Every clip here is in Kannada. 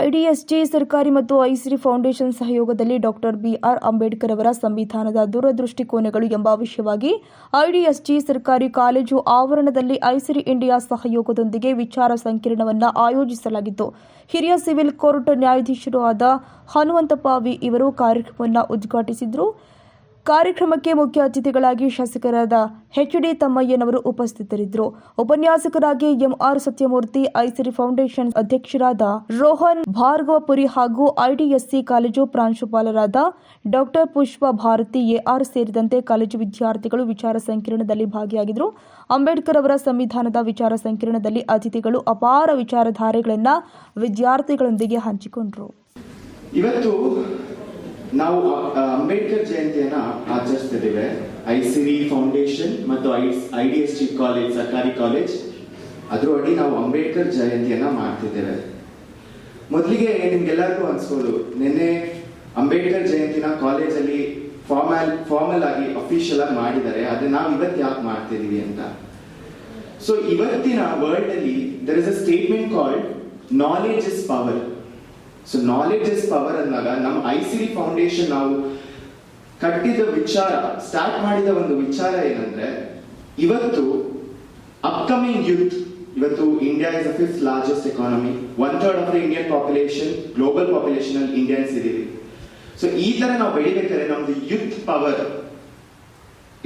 ಐಡಿಎಸ್ಜಿ ಸರ್ಕಾರಿ ಮತ್ತು ಐಸಿರಿ ಫೌಂಡೇಶನ್ ಸಹಯೋಗದಲ್ಲಿ ಡಾಕ್ಟರ್ ಬಿಆರ್ ಅಂಬೇಡ್ಕರ್ ಅವರ ಸಂವಿಧಾನದ ದೂರದೃಷ್ಟಿಕೋನಗಳು ಎಂಬ ವಿಷಯವಾಗಿ ಐಡಿಎಸ್ಜಿ ಸರ್ಕಾರಿ ಕಾಲೇಜು ಆವರಣದಲ್ಲಿ ಐಸಿರಿ ಇಂಡಿಯಾ ಸಹಯೋಗದೊಂದಿಗೆ ವಿಚಾರ ಸಂಕಿರಣವನ್ನು ಆಯೋಜಿಸಲಾಗಿತ್ತು. ಹಿರಿಯ ಸಿವಿಲ್ ಕೋರ್ಟ್ ನ್ಯಾಯಾಧೀಶರೂ ಆದ ಹನುಮಂತಪ್ಪ ವಿ ಇವರು ಕಾರ್ಯಕ್ರಮವನ್ನು ಉದ್ಘಾಟಿಸಿದರು. ಕಾರ್ಯಕ್ರಮಕ್ಕೆ ಮುಖ್ಯ ಅತಿಥಿಗಳಾಗಿ ಶಾಸಕರಾದ ಎಚ್.ಡಿ. ತಮ್ಮಯ್ಯನವರು ಉಪಸ್ಥಿತರಿದ್ದರು. ಉಪನ್ಯಾಸಕರಾಗಿ ಎಂಆರ್ ಸತ್ಯಮೂರ್ತಿ, ಐಸಿರಿ ಫೌಂಡೇಶನ್ ಅಧ್ಯಕ್ಷರಾದ ರೋಹನ್ ಭಾರ್ಗವಪುರಿ ಹಾಗೂ ಐಡಿಎಸ್ಸಿ ಕಾಲೇಜು ಪ್ರಾಂಶುಪಾಲರಾದ ಡಾಕ್ಟರ್ ಪುಷ್ಪ ಭಾರತಿ ಎಆರ್ ಸೇರಿದಂತೆ ಕಾಲೇಜು ವಿದ್ಯಾರ್ಥಿಗಳು ವಿಚಾರ ಸಂಕಿರಣದಲ್ಲಿ ಭಾಗಿಯಾಗಿದ್ದರು. ಅಂಬೇಡ್ಕರ್ ಅವರ ಸಂವಿಧಾನದ ವಿಚಾರ ಸಂಕಿರಣದಲ್ಲಿ ಅತಿಥಿಗಳು ಅಪಾರ ವಿಚಾರಧಾರೆಗಳನ್ನು ವಿದ್ಯಾರ್ಥಿಗಳೊಂದಿಗೆ ಹಂಚಿಕೊಂಡರು. ಇವತ್ತು ನಾವು ಅಂಬೇಡ್ಕರ್ ಜಯಂತಿಯನ್ನ ಆಚರಿಸ್ತಿದ್ದೇವೆ. ಐಸಿರಿ ಫೌಂಡೇಶನ್ ಮತ್ತು ಐಡಿಎಸ್ಜಿ ಕಾಲೇಜ್, ಸರ್ಕಾರಿ ಕಾಲೇಜ್, ಅದ್ರ ಅಡಿ ನಾವು ಅಂಬೇಡ್ಕರ್ ಜಯಂತಿಯನ್ನ ಮಾಡ್ತಿದ್ದೇವೆ. ಮೊದಲಿಗೆ ನಿಮ್ಗೆಲ್ಲರಿಗೂ ಅನ್ಸ್ಬೋದು, ನಿನ್ನೆ ಅಂಬೇಡ್ಕರ್ ಜಯಂತಿನ ಕಾಲೇಜಲ್ಲಿ ಫಾರ್ಮಲ್ ಆಗಿ ಅಫಿಷಿಯಲ್ ಆಗಿ ಮಾಡಿದ್ದಾರೆ, ಆದ್ರೆ ನಾವು ಇವತ್ತು ಯಾಕೆ ಮಾಡ್ತಿದೀವಿ ಅಂತ. ಸೊ ಇವತ್ತಿನ ವರ್ಲ್ಡ್ ಅಲ್ಲಿ there is a statement called knowledge is power. So knowledge is power ಅಂದಾಗ ನಮ್ಮ ಐಸಿರಿ ಫೌಂಡೇಶನ್ ನಾವು ಕಟ್ಟಿದ ವಿಚಾರ, ಸ್ಟಾರ್ಟ್ ಮಾಡಿದ ಒಂದು ವಿಚಾರ ಏನಂದ್ರೆ, ಇವತ್ತು ಅಪ್ಕಮಿಂಗ್ ಯೂತ್, ಇವತ್ತು India is the 5th largest economy, 1/3 of the Indian population, global population ಅಲ್ಲಿ ಇಂಡಿಯನ್ಸ್ ಇದೀವಿ. ಸೊ ಈ ತರ ನಾವು ಬೆಳಿಬೇಕಾದ್ರೆ ನಮ್ದು youth power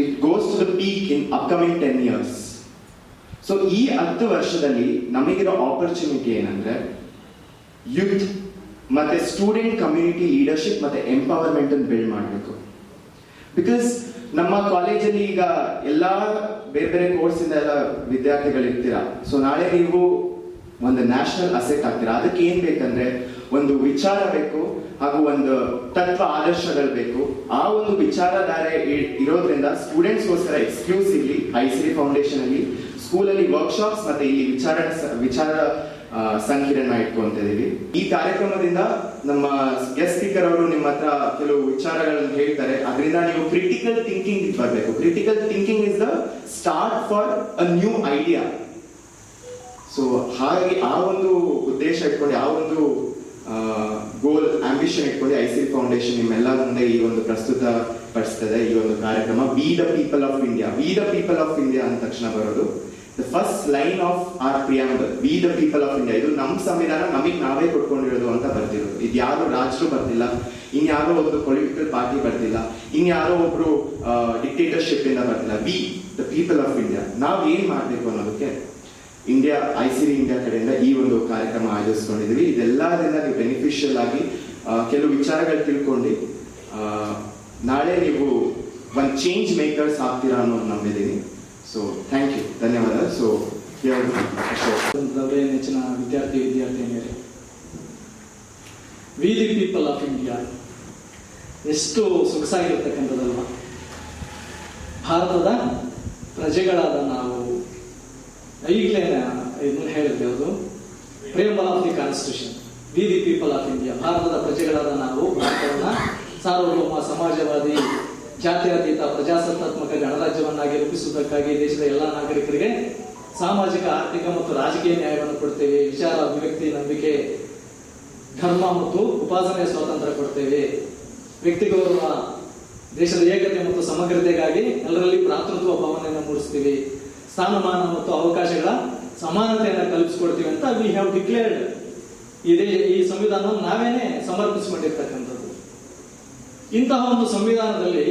it goes to the peak in upcoming 10 years. So ಈ 10 ವರ್ಷದಲ್ಲಿ ನಮಗಿರೋ ಆಪರ್ಚುನಿಟಿ ಏನಂದ್ರೆ ಯೂತ್ ಮತ್ತೆ ಸ್ಟೂಡೆಂಟ್ ಕಮ್ಯುನಿಟಿ ಲೀಡರ್ಶಿಪ್ ಮತ್ತೆ ಎಂಪವರ್ಮೆಂಟ್ ಅನ್ನು ಬಿಲ್ಡ್ ಮಾಡಬೇಕು. ಬಿಕಾಸ್ ನಮ್ಮ ಕಾಲೇಜಲ್ಲಿ ಈಗ ಎಲ್ಲಾ ಬೇರೆ ಬೇರೆ ಕೋರ್ಸ್ ಇಂದ ಎಲ್ಲ ವಿದ್ಯಾರ್ಥಿಗಳು ಇರ್ತೀರಾ. ಸೊ ನಾಳೆ ನೀವು ಒಂದು ನ್ಯಾಷನಲ್ ಅಸೆಟ್ ಆಗ್ತೀರಾ. ಅದಕ್ಕೆ ಏನ್ ಬೇಕಂದ್ರೆ ಒಂದು ವಿಚಾರ ಬೇಕು ಹಾಗೂ ಒಂದು ತತ್ವ ಆದರ್ಶಗಳು ಬೇಕು. ಆ ಒಂದು ವಿಚಾರಧಾರೆ ಇರೋದ್ರಿಂದ ಸ್ಟೂಡೆಂಟ್ಸ್ಗೋಸ್ಕರ ಎಕ್ಸ್ಕ್ಲೂಸಿವ್ಲಿ ಐಸಿರಿ ಫೌಂಡೇಶನ್ ಅಲ್ಲಿ ಸ್ಕೂಲಲ್ಲಿ ವರ್ಕ್ಶಾಪ್ಸ್ ಮತ್ತೆ ಇಲ್ಲಿ ವಿಚಾರ ಸಂಕಿರಣ ಇಟ್ಕೊಂತಿದೀವಿ. ಈ ಕಾರ್ಯಕ್ರಮದಿಂದ ನಮ್ಮ ಗೆಸ್ಟ್ ಸ್ಪೀಕರ್ ಅವರು ನಿಮ್ಮ ಹತ್ರ ಕೆಲವು ವಿಚಾರಗಳನ್ನು ಹೇಳ್ತಾರೆ. ಅದರಿಂದ ನೀವು ಕ್ರಿಟಿಕಲ್ ಥಿಂಕಿಂಗ್ ಬರಬೇಕು. Critical thinking is the start for a new idea. So ಹಾಗೆ ಆ ಒಂದು ಉದ್ದೇಶ ಇಟ್ಕೊಂಡು, ಆ ಒಂದು ಗೋಲ್, ಆಂಬಿಷನ್ ಇಟ್ಕೊಂಡು ಐಸಿರಿ ಫೌಂಡೇಶನ್ ನಿಮ್ಮೆಲ್ಲ ಮುಂದೆ ಈ ಒಂದು ಪ್ರಸ್ತುತ ಪಡಿಸ್ತದೆ ಈ ಒಂದು ಕಾರ್ಯಕ್ರಮ. We the people of India. We the people of India ಅಂದ ತಕ್ಷಣ ಬರೋದು the first line of our preamble, we the people of India. ಇದು ನಮ್ಮ ಸಂವಿಧಾನ ನಮಗೆ ನಾವೇ ಕೊಟ್ಕೊಂಡಿರೋದು ಅಂತ ಬರ್ತಿರೋದು. ಇದು ಯಾರು ರಾಜರು ಬರ್ತಿಲ್ಲ, ಇನ್ಯಾರೋ ಒಂದು ಪೊಲಿಟಿಕಲ್ ಪಾರ್ಟಿ ಬರ್ತಿಲ್ಲ, ಇನ್ಯಾರೋ ಒಬ್ರು ಡಿಕ್ಟೇಟರ್ಶಿಪ್ ಇಂದ ಬರ್ತಿಲ್ಲ. We the people of India. ನಾವು ಏನ್ ಮಾಡ್ಬೇಕು ಅನ್ನೋದಕ್ಕೆ ಇಂಡಿಯಾ, ಐಸಿರಿ ಇಂಡಿಯಾ ಕಡೆಯಿಂದ ಈ ಒಂದು ಕಾರ್ಯಕ್ರಮ ಆಯೋಜಿಸ್ಕೊಂಡಿದೀವಿ. ಇದೆಲ್ಲದಿಂದ ನೀವು ಬೆನಿಫಿಷಿಯಲ್ ಆಗಿ ಕೆಲವು ವಿಚಾರಗಳು ತಿಳ್ಕೊಂಡು ನಾಳೆ ನೀವು ಒಂದು ಚೇಂಜ್ ಮೇಕರ್ಸ್ ಆಗ್ತೀರಾ ಅನ್ನೋದು ನಂಬಿದ್ದೀನಿ. ಸೊ ಥ್ಯಾಂಕ್ ಯು, ಧನ್ಯವಾದ. ಸೊ ನೆಚ್ಚಿನ ವಿದ್ಯಾರ್ಥಿನಿಯರೇ, we the people of India ಎಷ್ಟು ಸೊಗಸಾಗಿರ್ತಕ್ಕಂಥದ್ದಲ್ವ. ಭಾರತದ ಪ್ರಜೆಗಳಾದ ನಾವು ಈಗಲೇ ಇದನ್ನು ಹೇಳಿದ್ವಿ, ಅದು preamble of the constitution. We the people of India, ಭಾರತದ ಪ್ರಜೆಗಳಾದ ನಾವು ಭಾರತವನ್ನ ಸಾರ್ವಭೌಮ, ಸಮಾಜವಾದಿ, ಜಾತ್ಯತೀತ, ಪ್ರಜಾಸತ್ತಾತ್ಮಕ ಗಣರಾಜ್ಯವನ್ನಾಗಿ ರೂಪಿಸುವುದಕ್ಕಾಗಿ ದೇಶದ ಎಲ್ಲ ನಾಗರಿಕರಿಗೆ ಸಾಮಾಜಿಕ, ಆರ್ಥಿಕ ಮತ್ತು ರಾಜಕೀಯ ನ್ಯಾಯವನ್ನು ಕೊಡ್ತೇವೆ. ವಿಚಾರ, ಅಭಿವ್ಯಕ್ತಿ, ನಂಬಿಕೆ, ಧರ್ಮ ಮತ್ತು ಉಪಾಸನೆಯ ಸ್ವಾತಂತ್ರ್ಯ ಕೊಡ್ತೇವೆ. ವ್ಯಕ್ತಿ ಗೌರವ, ದೇಶದ ಏಕತೆ ಮತ್ತು ಸಮಗ್ರತೆಗಾಗಿ ಎಲ್ಲರಲ್ಲಿ ಭ್ರಾತೃತ್ವ ಭಾವನೆಯನ್ನು ಮೂಡಿಸ್ತೀವಿ. ಸ್ಥಾನಮಾನ ಮತ್ತು ಅವಕಾಶಗಳ ಸಮಾನತೆಯನ್ನು ಕಲ್ಪಿಸಿಕೊಡ್ತೀವಿ ಅಂತ ವಿ ಹ್ಯಾವ್ ಡಿಕ್ಲೇರ್ಡ್. ಈ ಸಂವಿಧಾನವನ್ನು ನಾವೇನೆ ಸಮರ್ಪಿಸಿಕೊಂಡಿರ್ತಕ್ಕಂಥದ್ದು. ಇಂತಹ ಒಂದು ಸಂವಿಧಾನದಲ್ಲಿ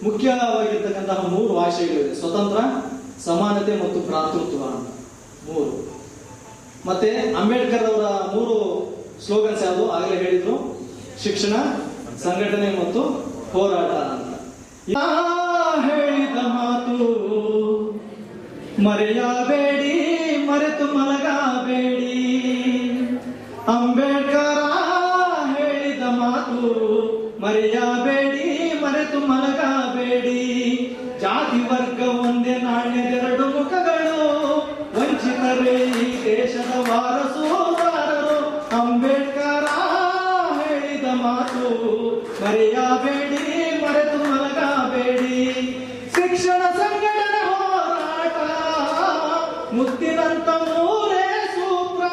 ಮುಖ್ಯವಾಗಿರ್ತಕ್ಕಂತಹ 3 ಆಶಯಗಳಿವೆ: ಸ್ವತಂತ್ರ, ಸಮಾನತೆ ಮತ್ತು ಭ್ರಾತೃತ್ವ ಅಂತ 3. ಮತ್ತೆ ಅಂಬೇಡ್ಕರ್ ಅವರ 3 ಸ್ಲೋಗನ್ಸ್ ಯಾವುದು ಆಗಲೇ ಹೇಳಿದ್ರು: ಶಿಕ್ಷಣ, ಸಂಘಟನೆ ಮತ್ತು ಹೋರಾಟ ಅಂತ. ಹೇಳಿದ ಮಾತು ಮರೆಯಬೇಡಿ, ಮರೆತು ಮಲಗಬೇಡಿ. ಅಂಬೇಡ್ಕರ್ ಹೇಳಿದ ಮಾತು ಮರೆಯಬೇಡಿ, ಮರೆತು ಮಲಗಬೇಡಿ. ಜಾತಿ ವರ್ಗ ಒಂದೇ ನಾಣ್ಯದೆರಡು ಮುಖಗಳು, ವಂಚಿತರೇ ಈ ದೇಶದ ವಾರಸುದಾರರು. ಅಂಬೇಡ್ಕರ್ ಹೇಳಿದ ಮಾತು ಮರೆಯಬೇಡಿ, ಮರೆತು ಮಲಗಬೇಡಿ. ಶಿಕ್ಷಣ, ಸಂಘಟನೆ, ಹೋರಾಟ, ಮುತ್ತಿನಂತ ಮೂರೇ ಸೂತ್ರ.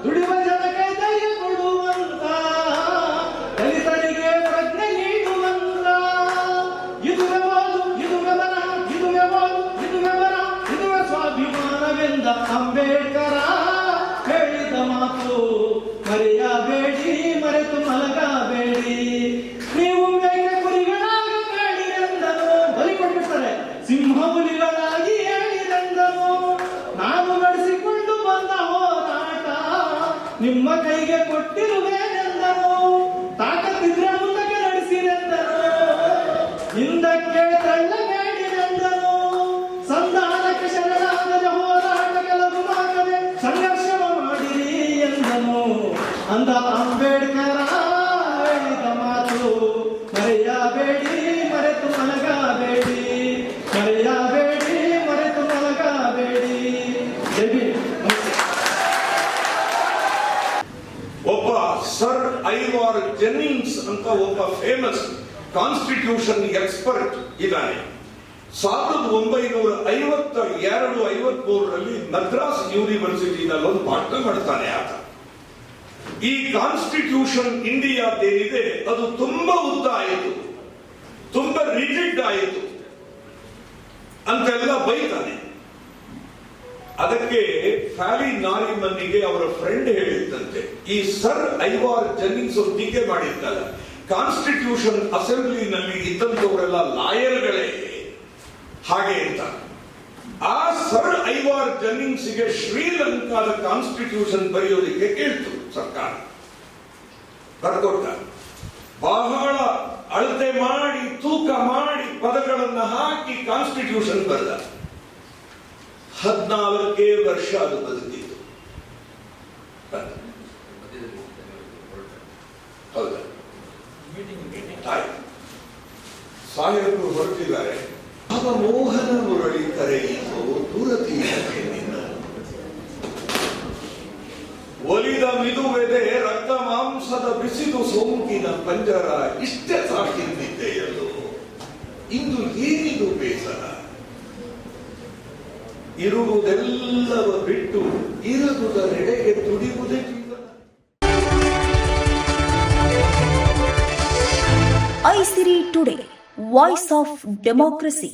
ದುಡಿಯುವ ಜನಕ್ಕೆ ಧೈರ್ಯ ಕೊಡು ನಿಮ್ಮ ಕೈಗೆ ಕೊಟ್ಟಿರುವೇನೆಂದನು, ತಾಕತ್ತಿದ್ರೆ ಮುಂದಕ್ಕೆ ನಡೆಸಿರೆಂದನು, ಹಿಂದಕ್ಕೆ ತಳ್ಳಬೇಡಿರೆಂದನು, ಸಂಧಾನಕ್ಕೆ ಶರಣಾಗದ ಹೋರಾಟಕ್ಕೆ ಲಘುವಾಗದೆ ಸಂಘರ್ಷ ಮಾಡಿರಿ ಎಂದನು. ಅಂದ ಅಂಬೇಡ್ಕರ ಹೇಳಿದ ಮಾತು ಮರೆಯಬೇಡಿ, ಮರೆತು ಮಲಗಬೇಡಿ, ಮರೆಯಬೇಡಿ, ಮರೆತು ಮಲಗಬೇಡಿ. ಜೈ ಭೀಮ್. ಒಬ್ಬ ಸರ್ ಐವಾರ್ ಜೆನ್ನಿಂಗ್ಸ್ ಅಂತ ಒಬ್ಬ ಫೇಮಸ್ ಕಾನ್ಸ್ಟಿಟ್ಯೂಷನ್ ಎಕ್ಸ್ಪರ್ಟ್ ಇದ್ದಾನೆ. 1952-53ರಲ್ಲಿ ಮದ್ರಾಸ್ ಯೂನಿವರ್ಸಿಟಿನಲ್ಲಿ ಒಂದು ಪಾಠ ಮಾಡ್ತಾನೆ ಆತ. ಈ ಕಾನ್ಸ್ಟಿಟ್ಯೂಷನ್ ಇಂಡಿಯಾದೇನಿದೆ ಅದು ತುಂಬಾ ಉದ್ದ ಆಯಿತು, ತುಂಬಾ ರಿಜಿಡ್ ಆಯಿತು ಅಂತೆಲ್ಲ ಬೈತಾನೆ. ಅದಕ್ಕೆ ಫ್ಯಾಲಿ ನಾರಿಮನ್ನಿಗೆ ಅವರ ಫ್ರೆಂಡ್ ಹೇಳಿದ್ದಂತೆ, ಈ ಸರ್ ಐವಾರ್ ಜೆನ್ನಿಂಗ್ಸ್ ಟೀಕೆ ಮಾಡಿದ್ದಲ್ಲ, ಕಾನ್ಸ್ಟಿಟ್ಯೂಷನ್ ಅಸೆಂಬ್ಲಿನಲ್ಲಿ ಇದ್ದಂಥವರೆಲ್ಲ ಲಾಯರ್ಗಳೇ ಹಾಗೆ ಅಂತ. ಆ ಸರ್ ಐವಾರ್ ಜೆನ್ನಿಂಗ್ಸ್ಗೆ ಶ್ರೀಲಂಕಾದ ಕಾನ್ಸ್ಟಿಟ್ಯೂಷನ್ ಬರೆಯೋದಕ್ಕೆ ಕೇಳ್ತು ಸರ್ಕಾರ. ಬರ್ಕೊಟ್ಟ. ಬಹಳ ಅಳತೆ ಮಾಡಿ ತೂಕ ಮಾಡಿ ಪದಗಳನ್ನು ಹಾಕಿ ಕಾನ್ಸ್ಟಿಟ್ಯೂಷನ್ ಬರೆದ. 14 ವರ್ಷ ಅದು ಬದುಕಿತ್ತು. ಹೌದಾ? ಸಾಹೇಬರು ಹೊರಟಿದ್ದಾರೆ. ಆಗ ಮೋಹನ ಮುರಳಿ ಕರೆಯಿತು ದೂರತೀರಕ್ಕೆ ನಿನ್ನ. ಒಲಿದ ಮಿದುವೆದೆ ರಕ್ತ ಮಾಂಸದ ಬಿಸಿದು ಸೋಂಕಿನ ಪಂಜರ ಇಷ್ಟೇ ಸಾಕಿದ್ದಿದ್ದೆಯಲ್ಲೋ, ಇಂದು ಏನಿದು ಬೇಸರ. ಇರುವುದೆಲ್ಲವ ಬಿಟ್ಟು ಇರುವುದರೆಡೆಗೆ ತುಡಿಯುವುದೇ ಜೀವನ. ಐಸಿರಿ ಟುಡೇ, ವಾಯ್ಸ್ ಆಫ್ ಡೆಮೋಕ್ರಸಿ.